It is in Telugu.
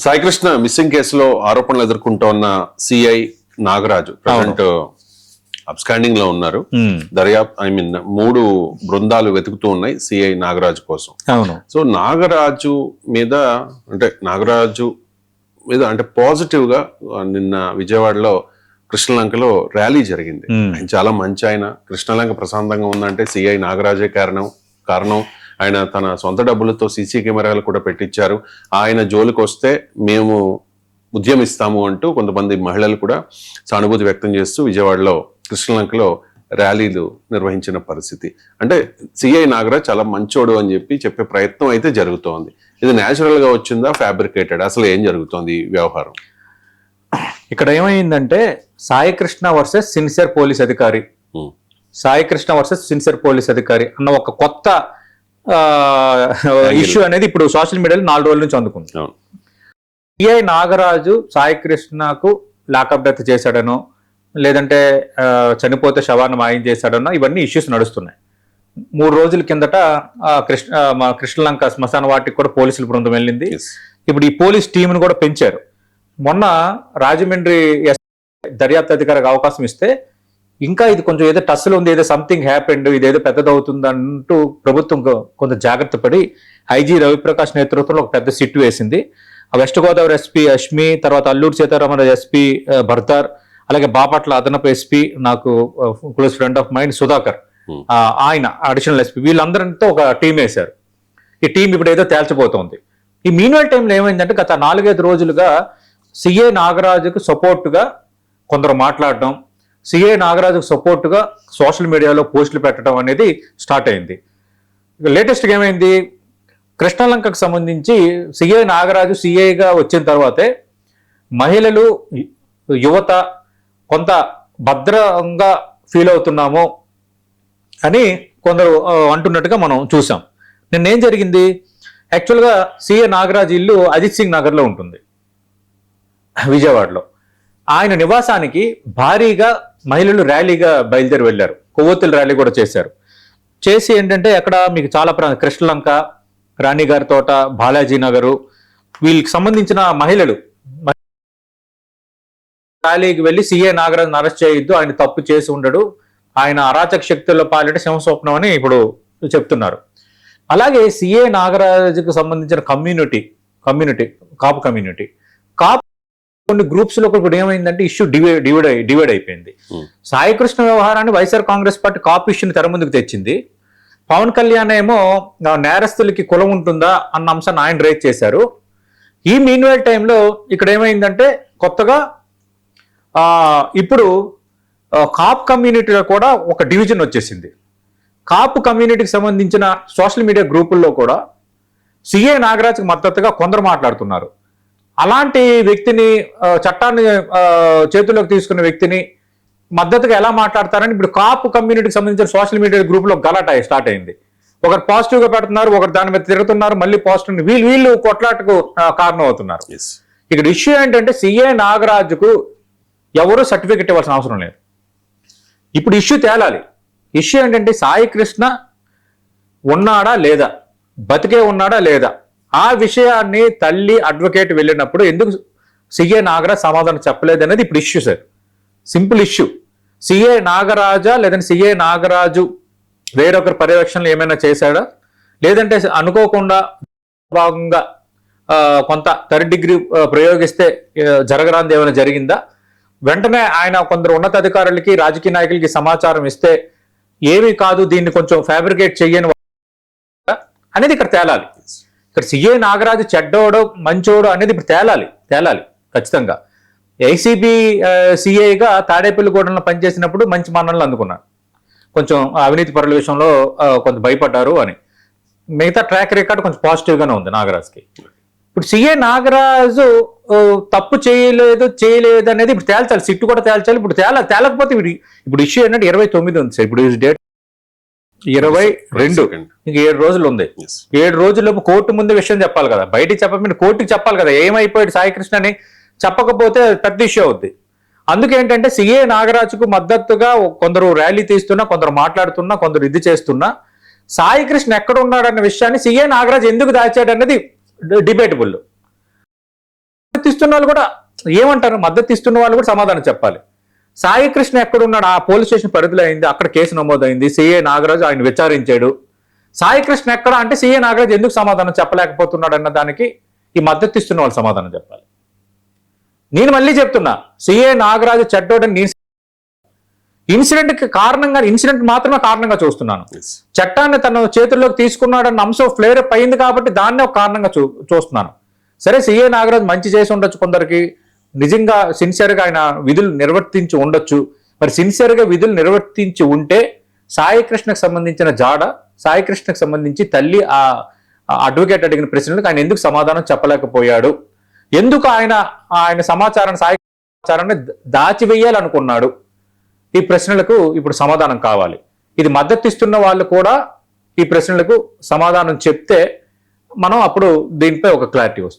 సాయికృష్ణ మిస్సింగ్ కేసులో ఆరోపణలు ఎదుర్కొంటోన్న సిఐ నాగరాజు ప్రజెంట్ అబ్స్కాండింగ్ లో ఉన్నారు. దర్యాప్తు 3 బృందాలు వెతుకుతూ ఉన్నాయి సిఐ నాగరాజు కోసం. అవును. సో నాగరాజు మీద అంటే పాజిటివ్ గా నిన్న విజయవాడలో కృష్ణలంకలో ర్యాలీ జరిగింది. ఆయన చాలా మంచి ఆయన. కృష్ణలంక ప్రశాంతంగా ఉందంటే సిఐ నాగరాజే కారణం. ఆయన తన సొంత డబ్బులతో సీసీ కెమెరాలు కూడా పెట్టించారు. ఆయన జోలికి వస్తే మేము ఉద్యమిస్తాము అంటూ కొంతమంది మహిళలు కూడా సానుభూతి వ్యక్తం చేస్తూ విజయవాడలో కృష్ణలంకలో ర్యాలీలు నిర్వహించిన పరిస్థితి. అంటే సిఐ నాగరాజ్ చాలా మంచోడు అని చెప్పే ప్రయత్నం అయితే జరుగుతోంది. ఇది న్యాచురల్ గా వచ్చిందా, ఫ్యాబ్రికేటెడ్? అసలు ఏం జరుగుతోంది ఈ వ్యవహారం? ఇక్కడ ఏమైందంటే సాయికృష్ణ వర్సెస్ సిన్సియర్ పోలీస్ అధికారి, సాయికృష్ణ వర్సెస్ సిన్సియర్ పోలీస్ అధికారి అన్న ఒక కొత్త ఇష్యూ అనేది ఇప్పుడు సోషల్ మీడియాలో 4 రోజుల నుంచి అందుకుంది. సిఐ నాగరాజు సాయికృష్ణకు లాకప్ డెత్ చేశాడనో, లేదంటే చనిపోతే శవాన్ని మాయం చేశాడనో, ఇవన్నీ ఇష్యూస్ నడుస్తున్నాయి. 3 రోజుల కిందట కృష్ణలంక శ్మశాన వాటికి కూడా పోలీసుల బృందం వెళ్ళింది. ఇప్పుడు ఈ పోలీస్ టీంను కూడా పెంచారు. మొన్న రాజమండ్రి దర్యాప్తు అధికారికి అవకాశం ఇస్తే ఇంకా ఇది కొంచెం ఏదో టస్లో ఉంది, ఏదో సంథింగ్ హ్యాపెండ్, ఇదేదో పెద్దదవుతుంది అంటూ ప్రభుత్వం కొంత జాగ్రత్త పడి ఐజీ రవిప్రకాష్ నేతృత్వంలో ఒక పెద్ద సిట్ వేసింది. వెస్ట్ గోదావరి ఎస్పీ అష్మి, తర్వాత అల్లూరు సీతారామరాజు ఎస్పీ భర్తార్, అలాగే బాపట్ల అదనపు ఎస్పీ, నాకు close friend of mind Sudhakar, ఆయన అడిషనల్ ఎస్పీ, వీళ్ళందరితో ఒక టీం వేశారు. ఈ టీం ఇప్పుడు ఏదో తేల్చబోతోంది. ఈ మీన్వైల్ టైంలో ఏమైందంటే గత 4-5 రోజులుగా సిఐ నాగరాజుకు సపోర్టుగా కొందరు మాట్లాడడం, సిఐ నాగరాజుకు సపోర్టుగా సోషల్ మీడియాలో పోస్టులు పెట్టడం అనేది స్టార్ట్ అయింది. లేటెస్ట్గా ఏమైంది, కృష్ణలంకకు సంబంధించి సిఐ నాగరాజు సిఐగా వచ్చిన తర్వాతే మహిళలు, యువత కొంత భద్రంగా ఫీల్ అవుతున్నాము అని కొందరు అంటున్నట్టుగా మనం చూసాం. నిన్నేం జరిగింది, యాక్చువల్గా సిఐ నాగరాజు ఇల్లు అజిత్ సింగ్ నగర్లో ఉంటుంది, విజయవాడలో. ఆయన నివాసానికి భారీగా మహిళలు ర్యాలీగా బయలుదేరి వెళ్ళారు. కొవ్వొత్తుల ర్యాలీ కూడా చేసి ఏంటంటే అక్కడ మీకు చాలా కృష్ణలంక, రాణిగారి తోట, బాలాజీ నగరు, వీళ్ళకి సంబంధించిన మహిళలు ర్యాలీకి వెళ్ళి సిఐ నాగరాజును అరెస్ట్ చేయొద్దు, ఆయన తప్పు చేసి ఉండడు, ఆయన అరాచక శక్తుల్లో పాలిట సింహస్వప్నం అని ఇప్పుడు చెప్తున్నారు. అలాగే సిఐ నాగరాజుకు సంబంధించిన కమ్యూనిటీ కాపు కమ్యూనిటీ కొన్ని గ్రూప్స్ లో ఇప్పుడు ఏమైందంటే ఇష్యూ డివైడ్ అయిపోయింది. సాయికృష్ణ వ్యవహారాన్ని వైఎస్ఆర్ కాంగ్రెస్ పార్టీ కాపు ఇష్యూని తెర ముందుకు తెచ్చింది. పవన్ కళ్యాణ్ ఏమో నేరస్తులకి కులం ఉంటుందా అన్న అంశాన్ని ఆయన రేజ్ చేశారు. ఈ మీన్వైల్ టైంలో ఇక్కడ ఏమైందంటే కొత్తగా ఇప్పుడు కాపు కమ్యూనిటీలో కూడా ఒక డివిజన్ వచ్చేసింది. కాపు కమ్యూనిటీకి సంబంధించిన సోషల్ మీడియా గ్రూపుల్లో కూడా సిఐ నాగరాజ్కి మద్దతుగా కొందరు మాట్లాడుతున్నారు. అలాంటి వ్యక్తిని, చట్టాన్ని చేతుల్లోకి తీసుకున్న వ్యక్తిని మద్దతుగా ఎలా మాట్లాడతారని ఇప్పుడు కాపు కమ్యూనిటీకి సంబంధించిన సోషల్ మీడియా గ్రూప్లో గలాట స్టార్ట్ అయింది. ఒకరు పాజిటివ్గా పెడుతున్నారు, ఒకరు దాని మీద తిరుగుతున్నారు, మళ్ళీ పాజిటివ్ వీళ్ళు కొట్లాటకు కారణం అవుతున్నారు. ఇక్కడ ఇష్యూ ఏంటంటే సిఐ నాగరాజుకు ఎవరు సర్టిఫికెట్ ఇవ్వాల్సిన అవసరం లేదు. ఇప్పుడు ఇష్యూ తేలాలి. ఇష్యూ ఏంటంటే సాయికృష్ణ ఉన్నాడా లేదా, బతికే ఉన్నాడా లేదా, ఆ విషయాన్ని తల్లి అడ్వకేట్ వెళ్ళినప్పుడు ఎందుకు సిఐ నాగరాజ్ సమాధానం చెప్పలేదు అనేది ఇప్పుడు issue sir. Simple issue. CI Nagaraja లేదంటే సిఐ నాగరాజు వేరొకరి పర్యవేక్షణలో ఏమైనా చేశాడా, లేదంటే అనుకోకుండా భాగంగా కొంత 3rd డిగ్రీ ప్రయోగిస్తే జరగరాంది ఏమైనా జరిగిందా, వెంటనే ఆయన కొందరు ఉన్నతాధికారులకి, రాజకీయ నాయకులకి సమాచారం ఇస్తే ఏమీ కాదు దీన్ని కొంచెం ఫ్యాబ్రికేట్ చెయ్యని అనేది ఇక్కడ తేలాలి. ఇక్కడ సిఐ నాగరాజు చెడ్డోడు మంచోడు అనేది ఇప్పుడు తేలాలి ఖచ్చితంగా. ఏసీబీ సిఐగా తాడేపల్లిగూడెంలో పనిచేసినప్పుడు మంచి మన్ననలు అందుకున్నారు. కొంచెం అవినీతి పరుల విషయంలో కొంత భయపడ్డారు అని. మిగతా ట్రాక్ రికార్డ్ కొంచెం పాజిటివ్గానే ఉంది నాగరాజ్కి. ఇప్పుడు సిఐ నాగరాజు తప్పు చేయలేదు అనేది ఇప్పుడు తేల్చాలి, సిట్టు కూడా తేల్చాలి. ఇప్పుడు తేలకపోతే ఇప్పుడు ఇష్యూ ఏంటంటే 29 ఉంది సార్. ఇప్పుడు డేట్ 22, ఇంక 7 రోజులు ఉంది. 7 రోజుల్లోపు కోర్టు ముందు విషయం చెప్పాలి కదా, బయటికి చెప్పకపోయినా కోర్టుకి చెప్పాలి కదా ఏమైపోయాడు సాయికృష్ణ అని. చెప్పకపోతే పెద్ద ఇష్యూ అవుద్ది. అందుకేంటంటే సిఐ నాగరాజుకు మద్దతుగా కొందరు ర్యాలీ తీస్తున్నా, కొందరు మాట్లాడుతున్నా, కొందరు ఇది చేస్తున్నా, సాయికృష్ణ ఎక్కడ ఉన్నాడన్న విషయాన్ని సిఐ నాగరాజు ఎందుకు దాచాడన్నది డిబేటబుల్. ఇస్తున్న వాళ్ళు కూడా ఏమంటారు, మద్దతు ఇస్తున్న వాళ్ళు కూడా సమాధానం చెప్పాలి. సాయి కృష్ణ ఎక్కడున్నాడు? ఆ పోలీస్ స్టేషన్ పరిధిలో అయింది, అక్కడ కేసు నమోదైంది, సిఐ నాగరాజు ఆయన విచారించాడు. సాయి కృష్ణ ఎక్కడ అంటే సిఐ నాగరాజు ఎందుకు సమాధానం చెప్పలేకపోతున్నాడు అన్న దానికి ఈ మద్దతు ఇస్తున్న వాళ్ళు సమాధానం చెప్పాలి. నేను మళ్ళీ చెప్తున్నా, సిఐ నాగరాజు చెడ్డోడని నేను ఇన్సిడెంట్ మాత్రమే కారణంగా చూస్తున్నాను. చట్టాన్ని తన చేతుల్లోకి తీసుకున్నాడన్న అంశం ఫ్లేర్ అప్ అయింది కాబట్టి దాన్నే ఒక కారణంగా చూస్తున్నాను. సరే, సిఐ నాగరాజు మంచి చేసి ఉండొచ్చు, కొందరికి నిజంగా సిన్సియర్గా ఆయన విధులు నిర్వర్తించి ఉండొచ్చు. మరి సిన్సియర్గా విధులు నిర్వర్తించి ఉంటే సాయి కృష్ణకు సంబంధించిన జాడ, సాయి కృష్ణకు సంబంధించి తల్లి ఆ అడ్వకేట్ అడిగిన ప్రశ్నలకు ఆయన ఎందుకు సమాధానం చెప్పలేకపోయాడు, ఎందుకు ఆయన సమాచారాన్ని దాచివేయాలనుకున్నాడు, ఈ ప్రశ్నలకు ఇప్పుడు సమాధానం కావాలి. ఇది మద్దతు ఇస్తున్న వాళ్ళు కూడా ఈ ప్రశ్నలకు సమాధానం చెప్తే మనం అప్పుడు దీనిపై ఒక క్లారిటీ వస్తుంది.